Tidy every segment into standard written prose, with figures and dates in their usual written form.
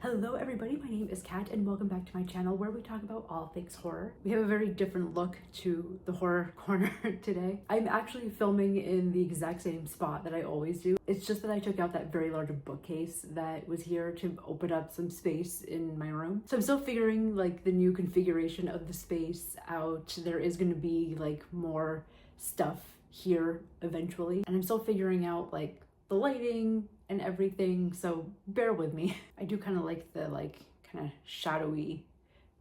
Hello everybody, my name is Kat and welcome back to my channel where we talk about all things horror. We have a very different look to the horror corner today. I'm actually filming in the exact same spot that I always do. It's just that I took out that very large bookcase that was here to open up some space in my room. So I'm still figuring like the new configuration of the space out. There is going to be like more stuff here eventually, and I'm still figuring out like the lighting and everything, so bear with me. I do kind of like the kind of shadowy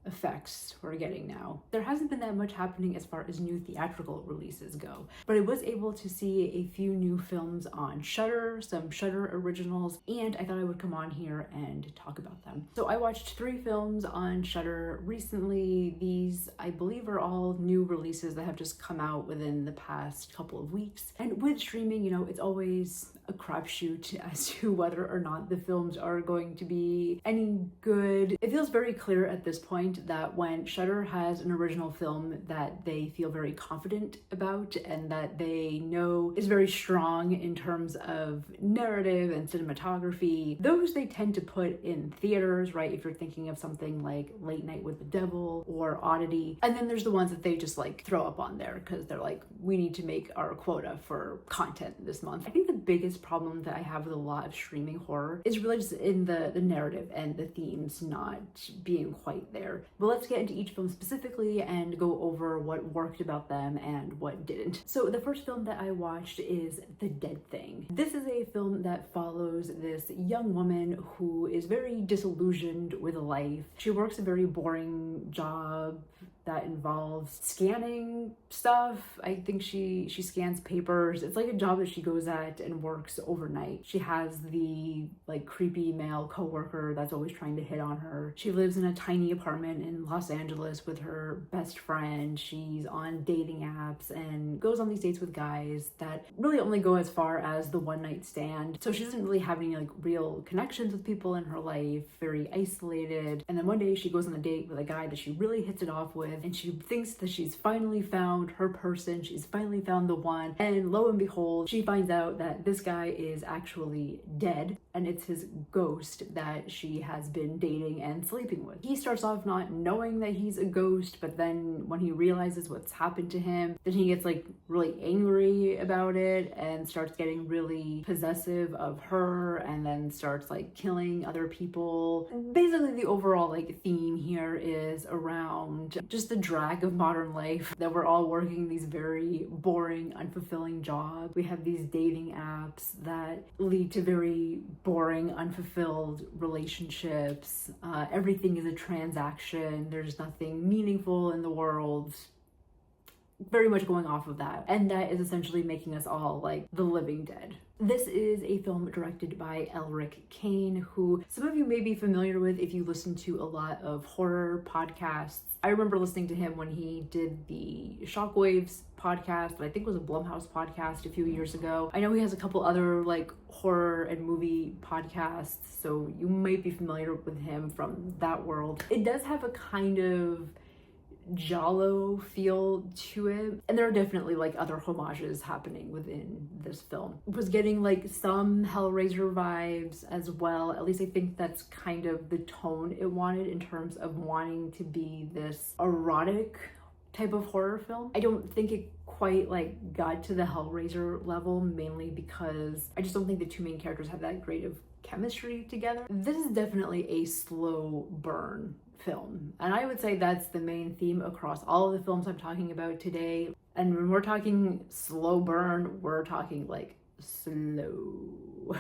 effects we're getting now. There hasn't been that much happening as far as new theatrical releases go, but I was able to see a few new films on Shudder, some Shudder originals, and I thought I would come on here and talk about them. So I watched 3 films on Shudder recently. These, I believe, are all new releases that have just come out within the past couple of weeks. And with streaming, you know, it's always a crapshoot as to whether or not the films are going to be any good. It feels very clear at this point that when Shudder has an original film that they feel very confident about and that they know is very strong in terms of narrative and cinematography, those they tend to put in theaters, right? If you're thinking of something like Late Night with the Devil or Oddity. And then there's the ones that they just like throw up on there because they're like, we need to make our quota for content this month. I think the biggest problem that I have with a lot of streaming horror is really just in the narrative and the themes not being quite there. But let's get into each film specifically and go over what worked about them and what didn't. So the first film that I watched is The Dead Thing. This is a film that follows this young woman who is very disillusioned with life. She works a very boring job that involves scanning stuff. I think she scans papers. It's like a job that she goes at and works overnight. She has the like creepy male coworker that's always trying to hit on her. She lives in a tiny apartment in Los Angeles with her best friend. She's on dating apps and goes on these dates with guys that really only go as far as the one night stand. So she doesn't really have any like real connections with people in her life, very isolated. And then one day she goes on a date with a guy that she really hits it off with, and she thinks that she's finally found her person, she's finally found the one, and lo and behold, she finds out that this guy is actually dead, and it's his ghost that she has been dating and sleeping with. He starts off not knowing that he's a ghost, but then when he realizes what's happened to him, then he gets like really angry about it and starts getting really possessive of her, and then starts like killing other people. Basically the overall like theme here is around just the drag of modern life, that we're all working these very boring, unfulfilling jobs. We have these dating apps that lead to very boring, unfulfilled relationships. Everything is a transaction. There's nothing meaningful in the world. Very much going off of that. And that is essentially making us all like the living dead. This is a film directed by Elric Kane, who some of you may be familiar with if you listen to a lot of horror podcasts. I remember listening to him when he did the Shockwaves podcast, that I think was a Blumhouse podcast a few years ago. I know he has a couple other like horror and movie podcasts, so you might be familiar with him from that world. It does have a kind of giallo feel to it, and there are definitely like other homages happening within this film. It was getting like some Hellraiser vibes as well. At least I think that's kind of the tone it wanted in terms of wanting to be this erotic type of horror film. I don't think it quite like got to the Hellraiser level, mainly because I just don't think the two main characters have that great of chemistry together. This is definitely a slow burn film, and I would say that's the main theme across all of the films I'm talking about today. And when we're talking slow burn, we're talking like slow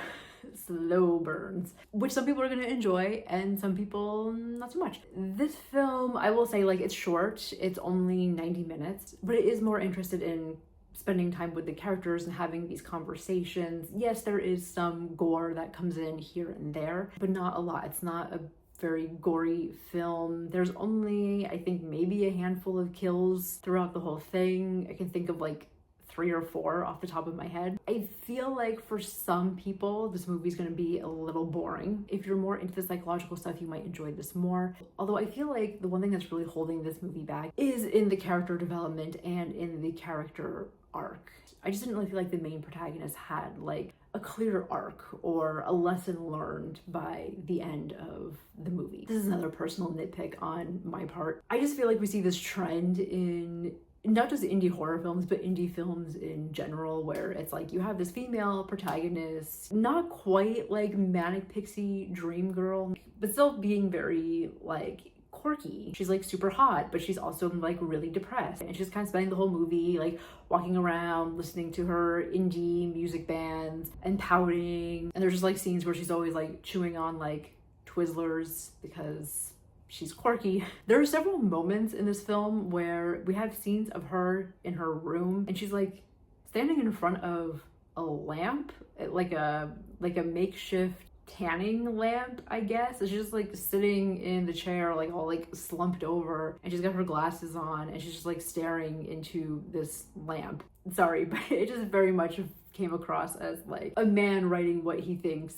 burns, which some people are going to enjoy and some people not so much. This film, I will say, like, it's short. It's only 90 minutes, but it is more interested in spending time with the characters and having these conversations. Yes, there is some gore that comes in here and there, but not a lot. It's not a very gory film. There's only, I think, maybe a handful of kills throughout the whole thing. I can think of like 3 or 4 off the top of my head. I feel like for some people, this movie's gonna be a little boring. If you're more into the psychological stuff, you might enjoy this more. Although I feel like the one thing that's really holding this movie back is in the character development and in the character arc. I just didn't really feel like the main protagonist had like a clear arc or a lesson learned by the end of the movie. This is another personal nitpick on my part. I just feel like we see this trend in not just indie horror films, but indie films in general, where it's like you have this female protagonist, not quite like manic pixie dream girl, but still being very like quirky. She's like super hot, but she's also like really depressed, and she's kind of spending the whole movie like walking around listening to her indie music bands and pouting. And there's just like scenes where she's always like chewing on like Twizzlers because she's quirky. There are several moments in this film where we have scenes of her in her room and she's like standing in front of a lamp, like a makeshift tanning lamp, I guess. And she's just like sitting in the chair, like all like slumped over, and she's got her glasses on and she's just like staring into this lamp. Sorry, but it just very much came across as like a man writing what he thinks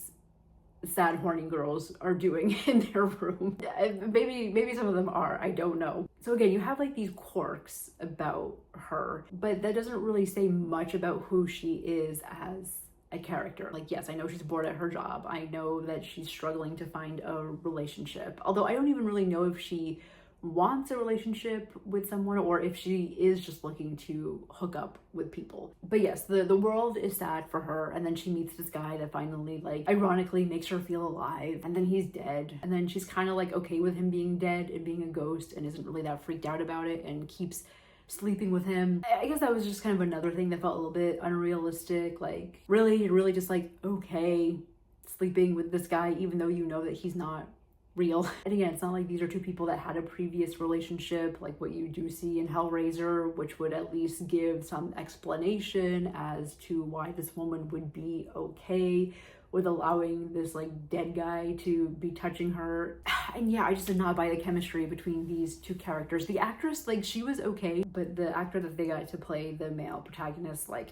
sad horny girls are doing in their room. Maybe some of them are, I don't know. So again, you have like these quirks about her, but that doesn't really say much about who she is as a character. Like, yes, I know she's bored at her job. I know that she's struggling to find a relationship, although I don't even really know if she wants a relationship with someone or if she is just looking to hook up with people. But yes, the world is sad for her, and then she meets this guy that finally like ironically makes her feel alive, and then he's dead, and then she's kind of like okay with him being dead and being a ghost and isn't really that freaked out about it and keeps sleeping with him. I guess that was just kind of another thing that felt a little bit unrealistic, like really just like okay sleeping with this guy even though you know that he's not real. And again, it's not like these are two people that had a previous relationship like what you do see in Hellraiser, which would at least give some explanation as to why this woman would be okay with allowing this like dead guy to be touching her. And yeah, I just did not buy the chemistry between these two characters. The actress, like, she was okay, but the actor that they got to play the male protagonist, like,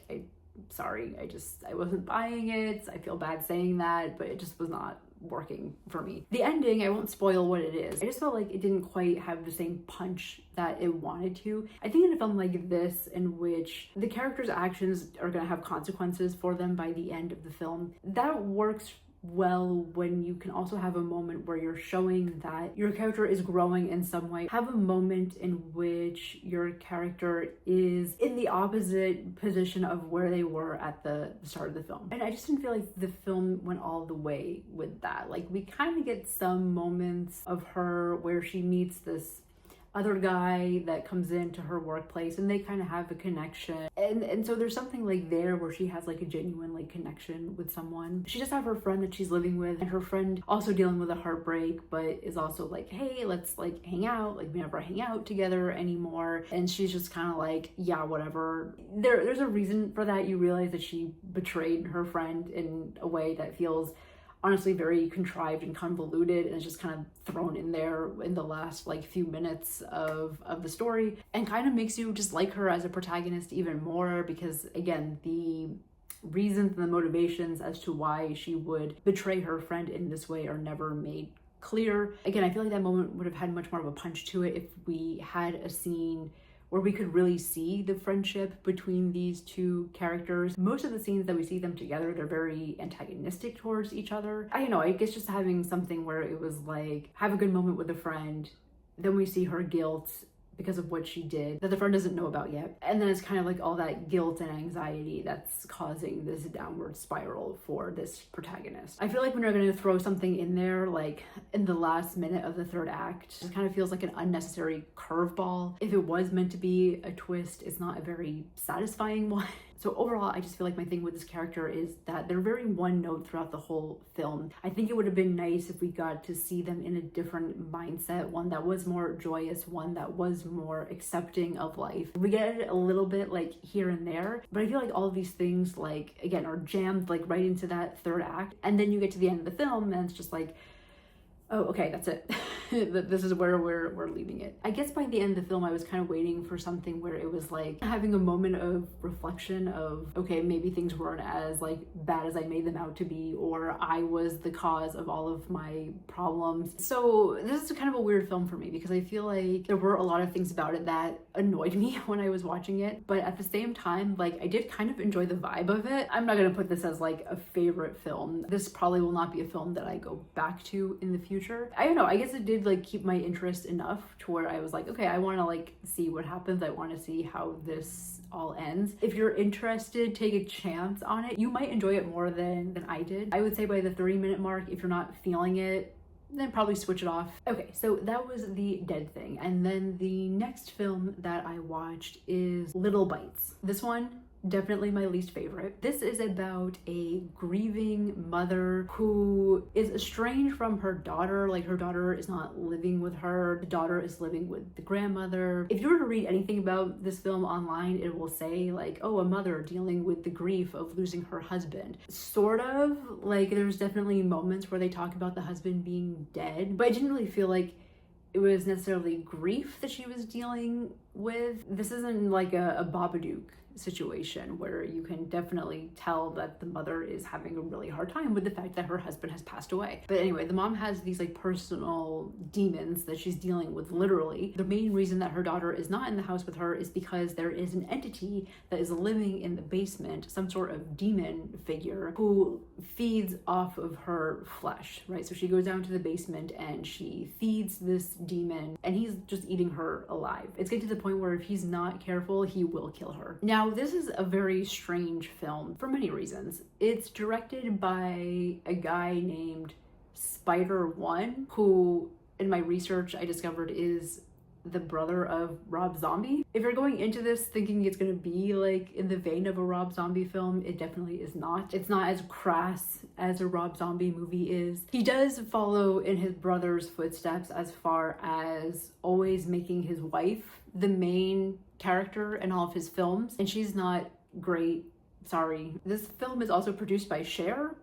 sorry, I wasn't buying it. I feel bad saying that, but it just was not working for me. The ending, I won't spoil what it is. I just felt like it didn't quite have the same punch that it wanted to. I think in a film like this, in which the characters' actions are going to have consequences for them by the end of the film, that works well when you can also have a moment where you're showing that your character is growing in some way. Have a moment in which your character is in the opposite position of where they were at the start of the film. And I just didn't feel like the film went all the way with that. Like, we kind of get some moments of her where she meets this other guy that comes into her workplace and they kind of have a connection, and so there's something like there where she has like a genuine like connection with someone. She just have her friend that she's living with, and her friend also dealing with a heartbreak, but is also like, hey, let's like hang out. Like, we never hang out together anymore. And she's just kind of like, yeah, whatever. There's a reason for that. You realize that she betrayed her friend in a way that feels honestly very contrived and convoluted, and it's just kind of thrown in there in the last like few minutes of the story, and kind of makes you just like her as a protagonist even more, because again, the reasons and the motivations as to why she would betray her friend in this way are never made clear. Again, I feel like that moment would have had much more of a punch to it if we had a scene where we could really see the friendship between these two characters. Most of the scenes that we see them together, they're very antagonistic towards each other. I don't know, I guess just having something where it was like, have a good moment with a friend, then we see her guilt because of what she did that the friend doesn't know about yet. And then it's kind of like all that guilt and anxiety that's causing this downward spiral for this protagonist. I feel like when you're going to throw something in there, like in the last minute of the third act, it kind of feels like an unnecessary curveball. If it was meant to be a twist, it's not a very satisfying one. So overall, I just feel like my thing with this character is that they're very one note throughout the whole film. I think it would have been nice if we got to see them in a different mindset, one that was more joyous, one that was more accepting of life. We get it a little bit like here and there, but I feel like all of these things, like, again, are jammed like right into that third act. And then you get to the end of the film and it's just like, oh, okay, that's it. that this is where we're leaving it. I guess by the end of the film, I was kind of waiting for something where it was like having a moment of reflection of, okay, maybe things weren't as like bad as I made them out to be, or I was the cause of all of my problems. So this is kind of a weird film for me because I feel like there were a lot of things about it that annoyed me when I was watching it, but at the same time, like I did kind of enjoy the vibe of it. I'm not gonna put this as like a favorite film. This probably will not be a film that I go back to in the future. I don't know, I guess it did like keep my interest enough to where I was like, okay, I want to like see what happens. I want to see how this all ends. If you're interested, take a chance on it. You might enjoy it more than I did. I would say by the 30-minute mark, if you're not feeling it, then probably switch it off. Okay, so that was The Dead Thing. And then the next film that I watched is Little Bites. This one, definitely my least favorite. This is about a grieving mother who is estranged from her daughter. Like her daughter is not living with her. The daughter is living with the grandmother. If you were to read anything about this film online, it will say like, oh, a mother dealing with the grief of losing her husband. Sort of, like there's definitely moments where they talk about the husband being dead, but I didn't really feel like it was necessarily grief that she was dealing with. This isn't like a Babadook situation where you can definitely tell that the mother is having a really hard time with the fact that her husband has passed away. But anyway, the mom has these like personal demons that she's dealing with literally. The main reason that her daughter is not in the house with her is because there is an entity that is living in the basement, some sort of demon figure who feeds off of her flesh, right? So she goes down to the basement and she feeds this demon and he's just eating her alive. It's getting to the point where if he's not careful, he will kill her. Now, this is a very strange film for many reasons. It's directed by a guy named Spider One, who in my research I discovered is the brother of Rob Zombie. If you're going into this thinking it's gonna be like in the vein of a Rob Zombie film, it definitely is not. It's not as crass as a Rob Zombie movie is. He does follow in his brother's footsteps as far as always making his wife the main character in all of his films, and she's not great, sorry. This film is also produced by Cher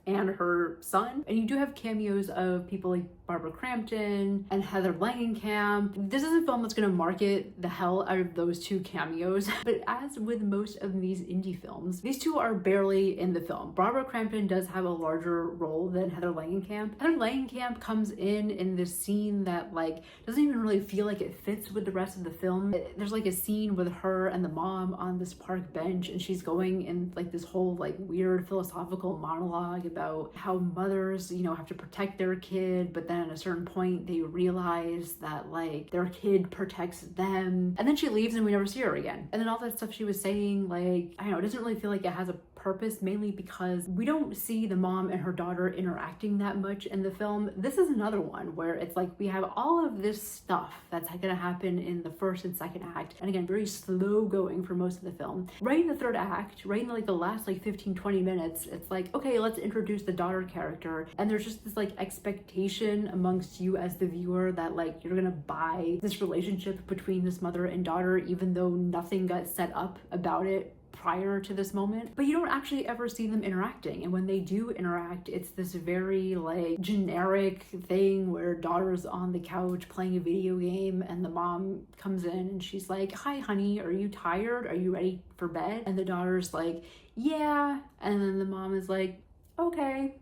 and her son, and you do have cameos of people like Barbara Crampton and Heather Langenkamp. This is a film that's gonna market the hell out of those two cameos, but as with most of these indie films, these two are barely in the film. Barbara Crampton does have a larger role than Heather Langenkamp. Heather Langenkamp comes in this scene that like doesn't even really feel like it fits with the rest of the film. There's like a scene with her and the mom on this park bench, and she's going in like this whole like weird philosophical monologue about how mothers, you know, have to protect their kid, but then at a certain point they realize that like their kid protects them, and then she leaves and we never see her again. And then all that stuff she was saying, like, I don't know, it doesn't really feel like it has a purpose, mainly because we don't see the mom and her daughter interacting that much in the film. This is another one where it's like we have all of this stuff that's gonna happen in the first and second act, and again, very slow going for most of the film. Right in the third act, right in like the last like 15-20 minutes, it's like, okay, let's introduce the daughter character, and there's just this like expectation amongst you as the viewer that like you're gonna buy this relationship between this mother and daughter, even though nothing got set up about it prior to this moment. But you don't actually ever see them interacting, and when they do interact, it's this very like generic thing where daughter's on the couch playing a video game and the mom comes in and she's like, hi honey, are you tired, are you ready for bed? And the daughter's like, yeah, and then the mom is like, okay.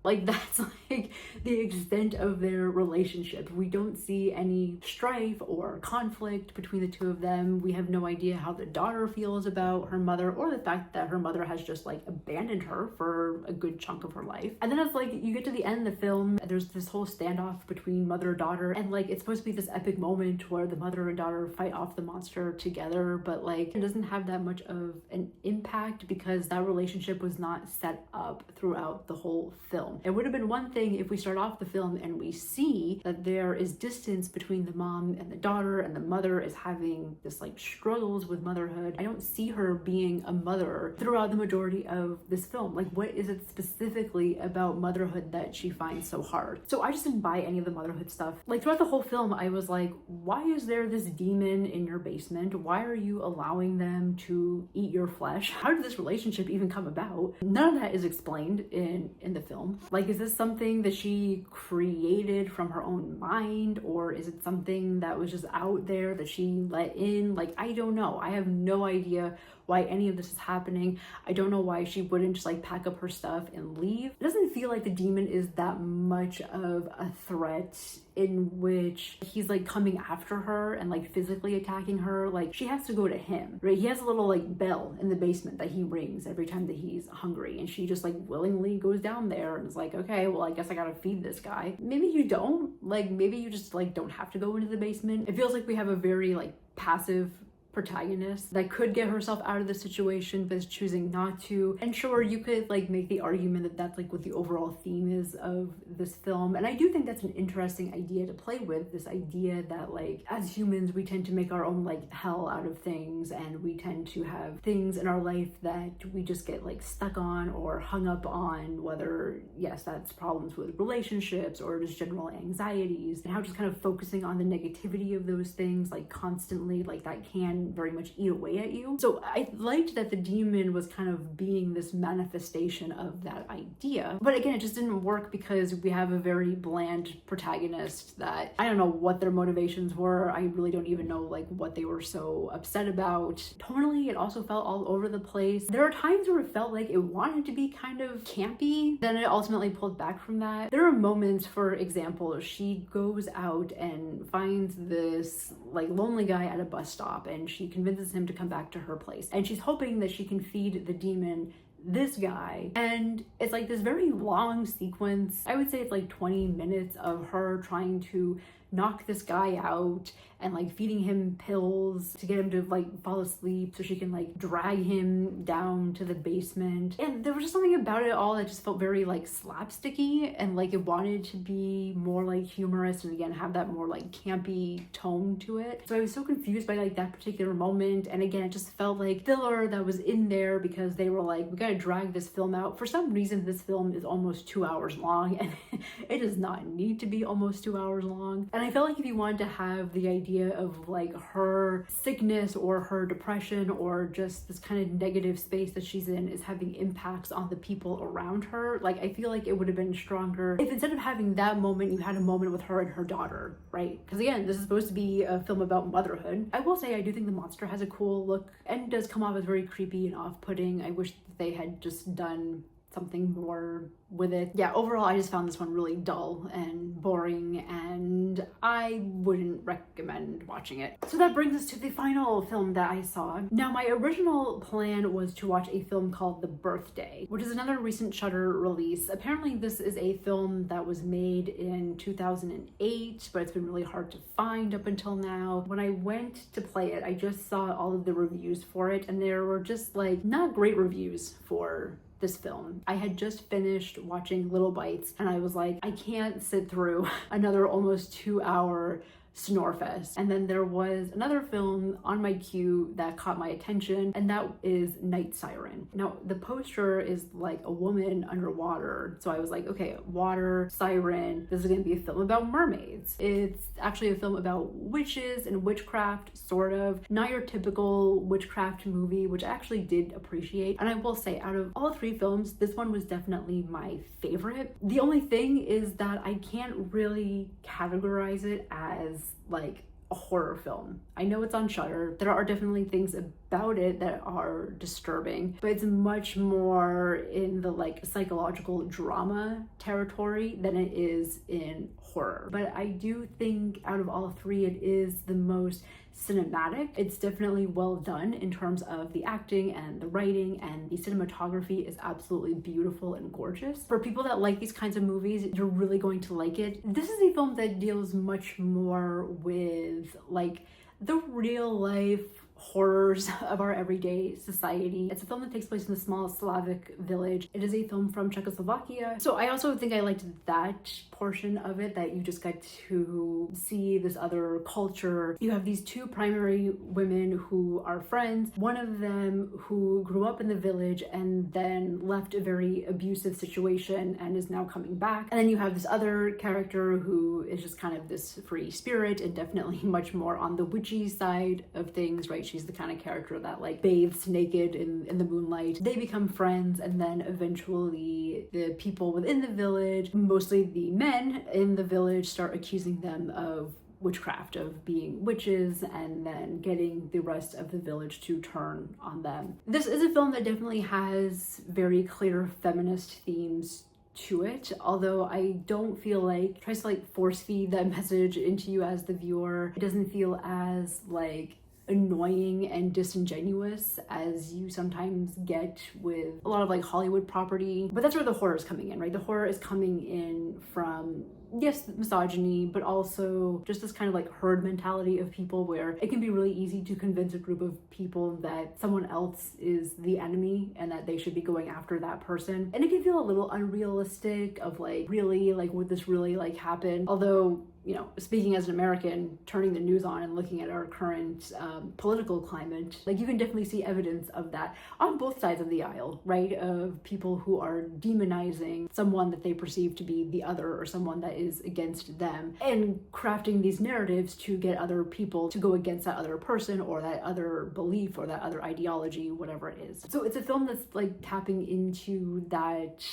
Like that's like the extent of their relationship. We don't see any strife or conflict between the two of them. We have no idea how the daughter feels about her mother, or the fact that her mother has just like abandoned her for a good chunk of her life. And then it's like you get to the end of the film, there's this whole standoff between mother and daughter, and like it's supposed to be this epic moment where the mother and daughter fight off the monster together, but like it doesn't have that much of an impact because that relationship was not set up throughout the whole film. It would have been one thing if we start off the film and we see that there is distance between the mom and the daughter, and the mother is having this like struggles with motherhood. I don't see her being a mother throughout the majority of this film. Like, what is it specifically about motherhood that she finds so hard? So I just didn't buy any of the motherhood stuff. Like throughout the whole film, I was like, why is there this demon in your basement? Why are you allowing them to eat your flesh? How did this relationship even come about? None of that is explained in the film. Like, is this something that she created from her own mind, or is it something that was just out there that she let in? Like, I don't know. I have no idea why any of this is happening. I don't know why she wouldn't just like pack up her stuff and leave. It doesn't feel like the demon is that much of a threat in which he's like coming after her and like physically attacking her. Like, she has to go to him, right? He has a little like bell in the basement that he rings every time that he's hungry, and she just like willingly goes down there and is like, okay, well, I guess I gotta feed this guy. Maybe you don't, like, maybe you just like don't have to go into the basement. It feels like we have a very like passive protagonist that could get herself out of the situation but is choosing not to. And sure, you could like make the argument that that's like what the overall theme is of this film, and I do think that's an interesting idea to play with, this idea that like as humans we tend to make our own like hell out of things, and we tend to have things in our life that we just get like stuck on or hung up on, whether yes that's problems with relationships or just general anxieties, and how just kind of focusing on the negativity of those things like constantly, like that can very much eat away at you. So I liked that the demon was kind of being this manifestation of that idea. But again, it just didn't work because we have a very bland protagonist that I don't know what their motivations were. I really don't even know like what they were so upset about. Tonally, it also felt all over the place. There are times where it felt like it wanted to be kind of campy, then it ultimately pulled back from that. There are moments, for example, she goes out and finds this like lonely guy at a bus stop, and she convinces him to come back to her place, and she's hoping that she can feed the demon this guy. And it's like this very long sequence. I would say it's like 20 minutes of her trying to knock this guy out and like feeding him pills to get him to like fall asleep so she can like drag him down to the basement. And there was just something about it all that just felt very like slapsticky, and like it wanted to be more like humorous and again have that more like campy tone to it. So I was so confused by like that particular moment, and again it just felt like filler that was in there because they were like, we gotta drag this film out. For some reason this film is almost 2 hours long, and it does not need to be almost 2 hours long. And I felt like if you wanted to have the idea of like her sickness or her depression or just this kind of negative space that she's in is having impacts on the people around her, like I feel like it would have been stronger if instead of having that moment you had a moment with her and her daughter, right? Because again, this is supposed to be a film about motherhood. I will say I do think the monster has a cool look and does come off as very creepy and off-putting. I wish that they had just done something more with it. Yeah, overall I just found this one really dull and boring, and I wouldn't recommend watching it. So that brings us to the final film that I saw. Now, my original plan was to watch a film called The Birthday, which is another recent Shudder release. Apparently this is a film that was made in 2008, but it's been really hard to find up until now. When I went to play it, I just saw all of the reviews for it, and there were just like not great reviews for this film. I had just finished watching Little Bites, and I was like, I can't sit through another almost 2-hour snore fest. And then there was another film on my queue that caught my attention, and that is NightSiren. Now, the poster is like a woman underwater, so I was like, okay, water, siren, this is gonna be a film about mermaids. It's actually a film about witches and witchcraft, sort of. Not your typical witchcraft movie, which I actually did appreciate. And I will say, out of all 3 films, this one was definitely my favorite. The only thing is that I can't really categorize it as like a horror film. I know it's on Shudder. There are definitely things about it that are disturbing, but it's much more in the like psychological drama territory than it is in horror. But I do think out of all 3, it is the most cinematic. It's definitely well done in terms of the acting and the writing, and the cinematography is absolutely beautiful and gorgeous. For people that like these kinds of movies, you're really going to like it. This is a film that deals much more with like the real life horrors of our everyday society. It's a film that takes place in a small Slavic village. It is a film from Czechoslovakia. So I also think I liked that portion of it, that you just get to see this other culture. You have these 2 primary women who are friends. One of them who grew up in the village and then left a very abusive situation and is now coming back. And then you have this other character who is just kind of this free spirit and definitely much more on the witchy side of things, right? She's the kind of character that like bathes naked in the moonlight. They become friends, and then eventually the people within the village, mostly the men in the village, start accusing them of witchcraft, of being witches, and then getting the rest of the village to turn on them. This is a film that definitely has very clear feminist themes to it, although I don't feel like it tries to like force feed that message into you as the viewer. It doesn't feel as like annoying and disingenuous as you sometimes get with a lot of like Hollywood property. But that's where the horror is coming in, right? The horror is coming in from, yes, misogyny, but also just this kind of like herd mentality of people where it can be really easy to convince a group of people that someone else is the enemy and that they should be going after that person. And it can feel a little unrealistic of like, really, like, would this really like happen? Although, you know, speaking as an American, turning the news on and looking at our current political climate, like you can definitely see evidence of that on both sides of the aisle, right? Of people who are demonizing someone that they perceive to be the other or someone that is against them, and crafting these narratives to get other people to go against that other person or that other belief or that other ideology, whatever it is. So it's a film that's like tapping into that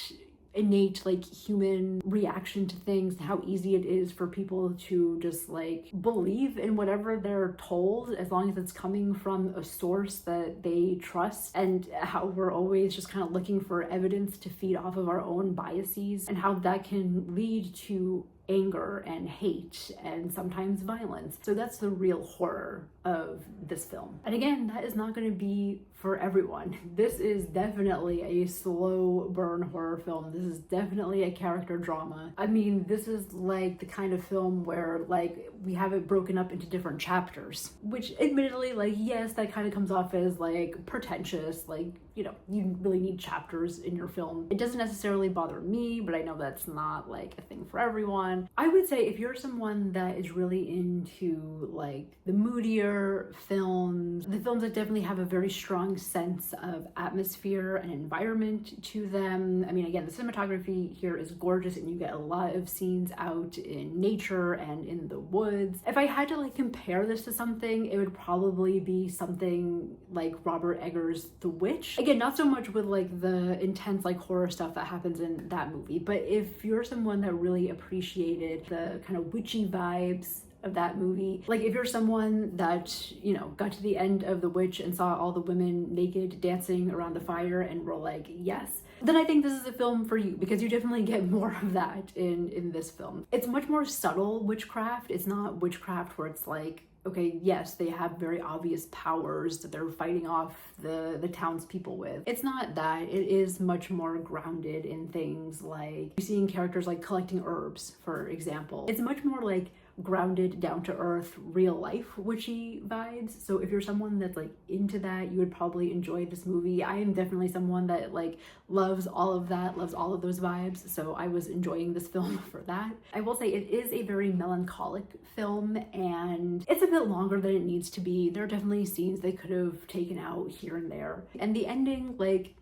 innate like human reaction to things, how easy it is for people to just like believe in whatever they're told as long as it's coming from a source that they trust, and how we're always just kind of looking for evidence to feed off of our own biases, and how that can lead to anger and hate and sometimes violence. So that's the real horror of this film. And again, that is not going to be for everyone. This is definitely a slow burn horror film. This is definitely a character drama. I mean, this is like the kind of film where like we have it broken up into different chapters, which admittedly, like, yes, that kind of comes off as like pretentious, like, you know, you really need chapters in your film. It doesn't necessarily bother me, but I know that's not like a thing for everyone. I would say if you're someone that is really into like the moodier films, the films that definitely have a very strong sense of atmosphere and environment to them. I mean, again, the cinematography here is gorgeous and you get a lot of scenes out in nature and in the woods. If I had to like compare this to something, it would probably be something like Robert Eggers' The Witch. Again, not so much with like the intense like horror stuff that happens in that movie, but if you're someone that really appreciated the kind of witchy vibes of that movie, like if you're someone that, you know, got to the end of The Witch and saw all the women naked dancing around the fire and were like, yes, then I think this is a film for you, because you definitely get more of that in this film. It's much more subtle witchcraft. It's not witchcraft where it's like, okay, yes, they have very obvious powers that they're fighting off the townspeople with. It's not that. It is much more grounded in things like you seeing characters like collecting herbs, for example. It's much more like grounded, down to earth, real life witchy vibes. So if you're someone that's like into that, you would probably enjoy this movie. I am definitely someone that like loves all of that, loves all of those vibes. So I was enjoying this film for that. I will say it is a very melancholic film and it's a bit longer than it needs to be. There are definitely scenes they could have taken out here and there. And the ending, like,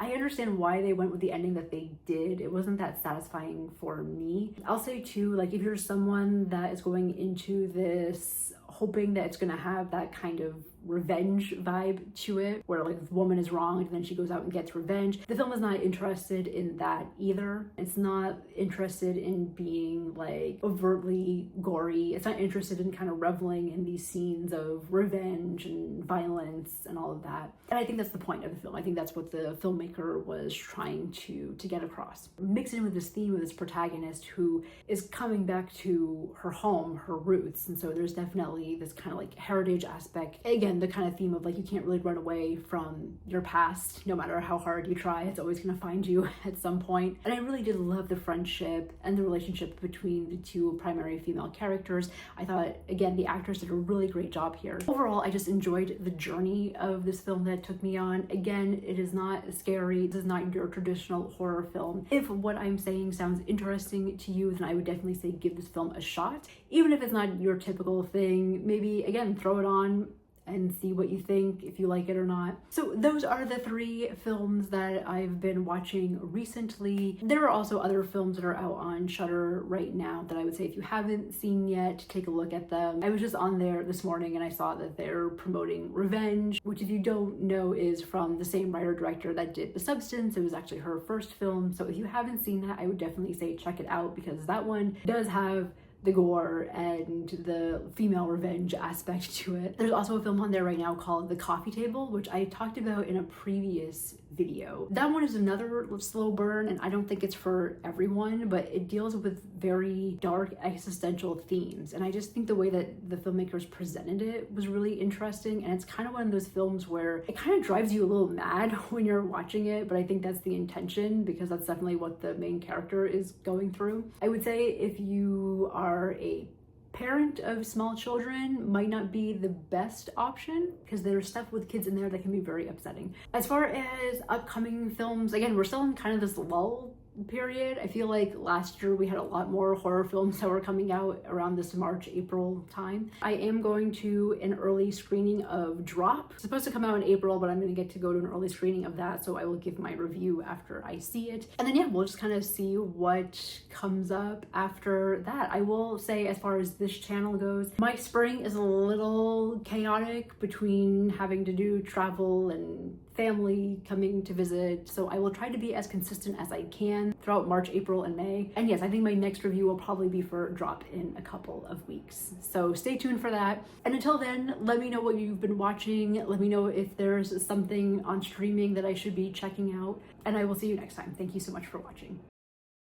I understand why they went with the ending that they did. It wasn't that satisfying for me. I'll say too, like if you're someone that is going into this hoping that it's gonna have that kind of revenge vibe to it, where like this woman is wronged and then she goes out and gets revenge, the film is not interested in that either. It's not interested in being like overtly gory. It's not interested in kind of reveling in these scenes of revenge and violence and all of that. And I think that's the point of the film. I think that's what the filmmaker was trying to get across. Mixed in with this theme of this protagonist who is coming back to her home, her roots, and so there's definitely this kind of like heritage aspect. Again, the kind of theme of like you can't really run away from your past. No matter how hard you try, it's always going to find you at some point. And I really did love the friendship and the relationship between the two primary female characters. I thought, again, the actors did a really great job here. Overall, I just enjoyed the journey of this film that it took me on. Again, it is not scary. This is not your traditional horror film. If what I'm saying sounds interesting to you, then I would definitely say give this film a shot. Even if it's not your typical thing, maybe, again, throw it on and see what you think, if you like it or not. So those are the 3 films that I've been watching recently. There are also other films that are out on Shudder right now that I would say if you haven't seen yet, take a look at them. I was just on there this morning and I saw that they're promoting Revenge, which if you don't know is from the same writer-director that did The Substance. It was actually her first film. So if you haven't seen that, I would definitely say check it out because that one does have the gore and the female revenge aspect to it. There's also a film on there right now called The Coffee Table, which I talked about in a previous video. That one is another slow burn, and I don't think it's for everyone, but it deals with very dark existential themes. And I just think the way that the filmmakers presented it was really interesting. And it's kind of one of those films where it kind of drives you a little mad when you're watching it, but I think that's the intention because that's definitely what the main character is going through. I would say if you are a parent of small children, might not be the best option because there's stuff with kids in there that can be very upsetting. As far as upcoming films, again, we're still in kind of this lull period. I feel like last year we had a lot more horror films that were coming out around this March, April time. I am going to an early screening of Drop. It's supposed to come out in April, but I'm going to get to go to an early screening of that, so I will give my review after I see it. And then yeah, we'll just kind of see what comes up after that. I will say, as far as this channel goes, my spring is a little chaotic between having to do travel and family coming to visit, so I will try to be as consistent as I can throughout March, April, and May. And yes, I think my next review will probably be for Drop in a couple of weeks, so stay tuned for that. And until then, let me know what you've been watching. Let me know if there's something on streaming that I should be checking out, and I will see you next time. Thank you so much for watching.